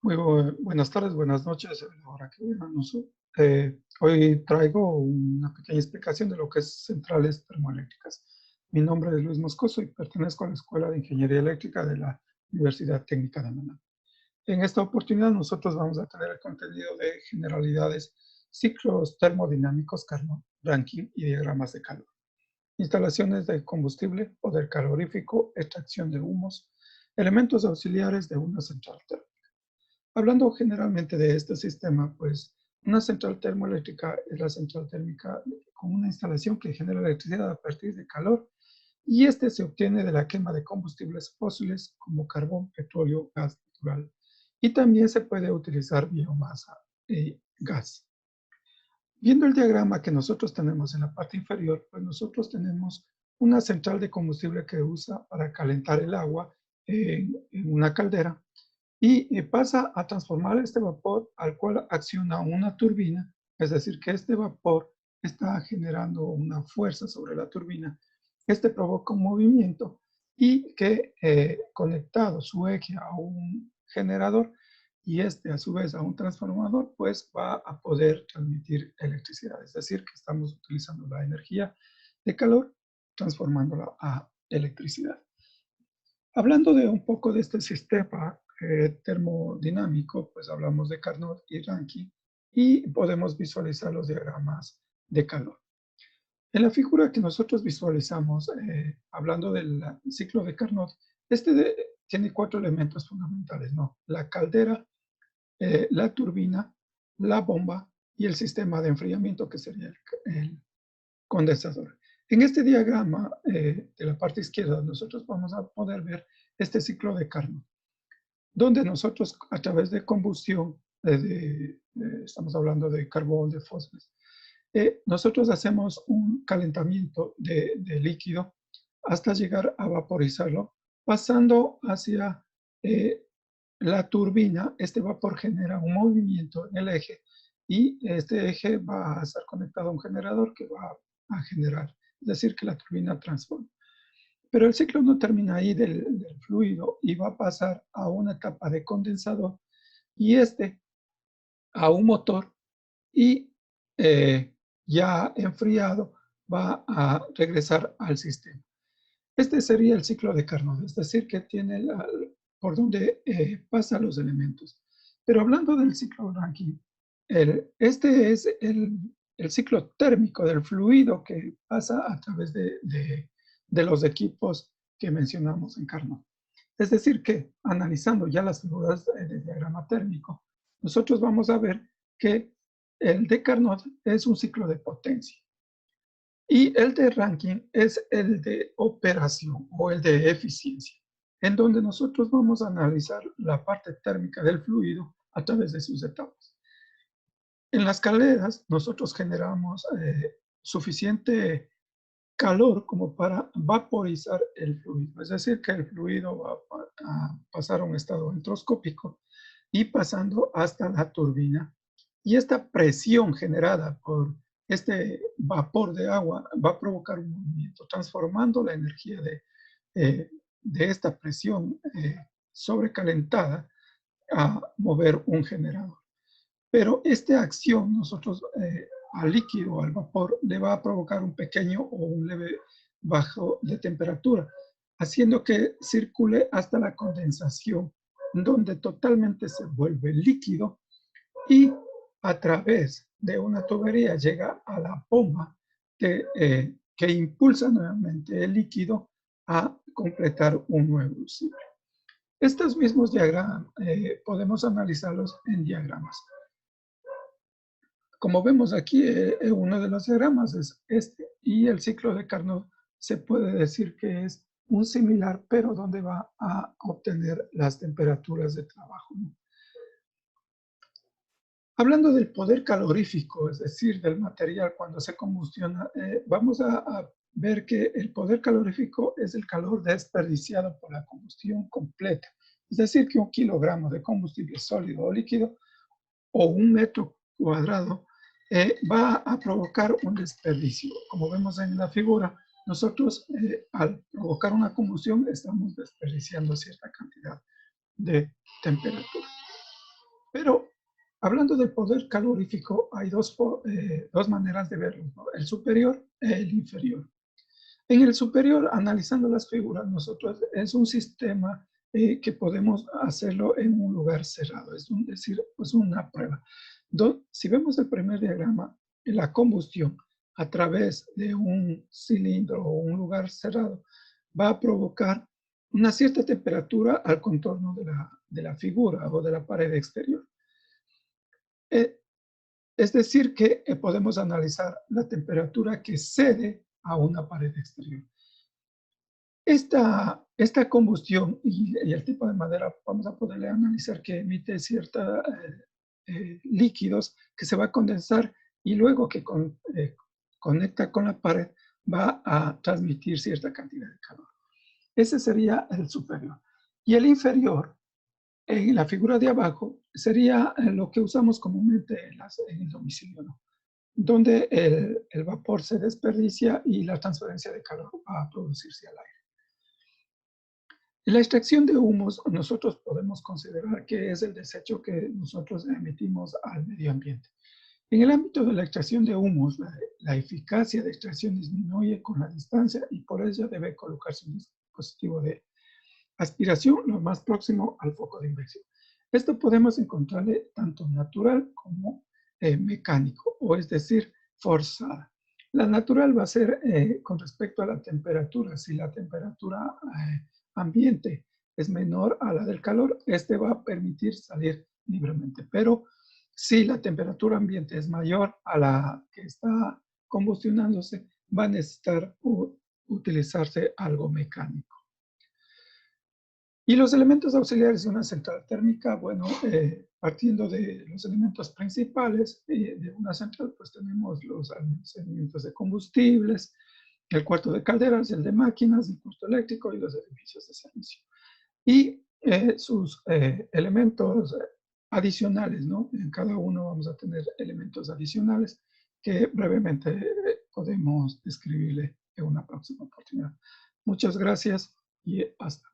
Buenas tardes, buenas noches. Ahora que hoy traigo una pequeña explicación de lo que es centrales termoeléctricas. Mi nombre es Luis Moscoso y pertenezco a la Escuela de Ingeniería Eléctrica de la Universidad Técnica de Managua. En esta oportunidad nosotros vamos a tener el contenido de generalidades, ciclos termodinámicos, Carnot, Rankine y diagramas de calor, instalaciones de combustible, poder calorífico, extracción de humos, elementos auxiliares de una central térmica. Hablando generalmente de este sistema, pues una central termoeléctrica es la central térmica con una instalación que genera electricidad a partir de calor y este se obtiene de la quema de combustibles fósiles como carbón, petróleo, gas natural y también se puede utilizar biomasa y gas. Viendo el diagrama que nosotros tenemos en la parte inferior, pues nosotros tenemos una central de combustible que usa para calentar el agua en una caldera y pasa a transformar este vapor al cual acciona una turbina, es decir, que este vapor está generando una fuerza sobre la turbina. Este provoca un movimiento y que conectado su eje a un generador y este a su vez a un transformador, pues va a poder transmitir electricidad. Es decir, que estamos utilizando la energía de calor transformándola a electricidad. Hablando de un poco de este sistema termodinámico, pues hablamos de Carnot y Rankine y podemos visualizar los diagramas de calor. En la figura que nosotros visualizamos, hablando del ciclo de Carnot, tiene 4 elementos fundamentales, ¿no? La caldera, la turbina, la bomba y el sistema de enfriamiento que sería el condensador. En este diagrama de la parte izquierda nosotros vamos a poder ver este ciclo de Carnot, donde nosotros a través de combustión, estamos hablando de carbón, de fósforos, nosotros hacemos un calentamiento de líquido hasta llegar a vaporizarlo, pasando hacia la turbina. Este vapor genera un movimiento en el eje y este eje va a estar conectado a un generador que va a generar, es decir, que la turbina transforma. Pero el ciclo no termina ahí del fluido y va a pasar a una etapa de condensador y a un motor y ya enfriado va a regresar al sistema. Este sería el ciclo de Carnot, es decir, que tiene por donde pasan los elementos. Pero hablando del ciclo Rankine, este es el ciclo térmico del fluido que pasa a través de los equipos que mencionamos en Carnot. Es decir, que analizando ya las figuras del diagrama térmico, nosotros vamos a ver que el de Carnot es un ciclo de potencia. Y el de Rankine es el de operación o el de eficiencia, en donde nosotros vamos a analizar la parte térmica del fluido a través de sus etapas. En las calderas nosotros generamos suficiente calor como para vaporizar el fluido, es decir, que el fluido va a pasar a un estado entroscópico y pasando hasta la turbina. Y esta presión generada por este vapor de agua va a provocar un movimiento, transformando la energía de esta presión sobrecalentada a mover un generador. Pero esta acción nosotros al líquido, al vapor, le va a provocar un pequeño o un leve bajo de temperatura, haciendo que circule hasta la condensación, donde totalmente se vuelve líquido y a través de una tubería llega a la bomba que impulsa nuevamente el líquido a completar un nuevo ciclo. Estos mismos diagramas podemos analizarlos en diagramas. Como vemos aquí, uno de los diagramas es este, y el ciclo de Carnot se puede decir que es un similar, pero donde va a obtener las temperaturas de trabajo, ¿no? Hablando del poder calorífico, es decir, del material cuando se combustiona, vamos a ver que el poder calorífico es el calor desperdiciado por la combustión completa. Es decir, que 1 kilogramo de combustible sólido o líquido o 1 metro cuadrado va a provocar un desperdicio. Como vemos en la figura, nosotros al provocar una combustión estamos desperdiciando cierta cantidad de temperatura. Pero hablando del poder calorífico, hay dos maneras de verlo, ¿no? El superior y el inferior. En el superior, analizando las figuras, nosotros es un sistema que podemos hacerlo en un lugar cerrado, es decir, pues una prueba. Si vemos el primer diagrama, la combustión a través de un cilindro o un lugar cerrado va a provocar una cierta temperatura al contorno de la figura o de la pared exterior. Eh, es decir, que podemos analizar la temperatura que cede a una pared exterior. Esta combustión y el tipo de madera vamos a poderle analizar que emite ciertos líquidos que se va a condensar y luego que conecta con la pared va a transmitir cierta cantidad de calor. Ese sería el superior. Y el inferior, en la figura de abajo, sería lo que usamos comúnmente en el domicilio, ¿no? Donde el vapor se desperdicia y la transferencia de calor va a producirse al aire. La extracción de humos nosotros podemos considerar que es el desecho que nosotros emitimos al medio ambiente. En el ámbito de la extracción de humos, la eficacia de extracción disminuye con la distancia y por ello debe colocarse un dispositivo de aspiración lo más próximo al foco de inversión. Esto podemos encontrarle tanto natural como mecánico, o es decir, forzada. La natural va a ser con respecto a la temperatura. Si la temperatura ambiente es menor a la del calor, este va a permitir salir libremente. Pero si la temperatura ambiente es mayor a la que está combustionándose, va a necesitar utilizarse algo mecánico. Y los elementos auxiliares de una central térmica, bueno, partiendo de los elementos principales de una central, pues tenemos los almacenamientos de combustibles, el cuarto de calderas, el de máquinas, el puesto eléctrico y los edificios de servicio. Y sus elementos adicionales, ¿no? En cada uno vamos a tener elementos adicionales que brevemente podemos describirle en una próxima oportunidad. Muchas gracias y hasta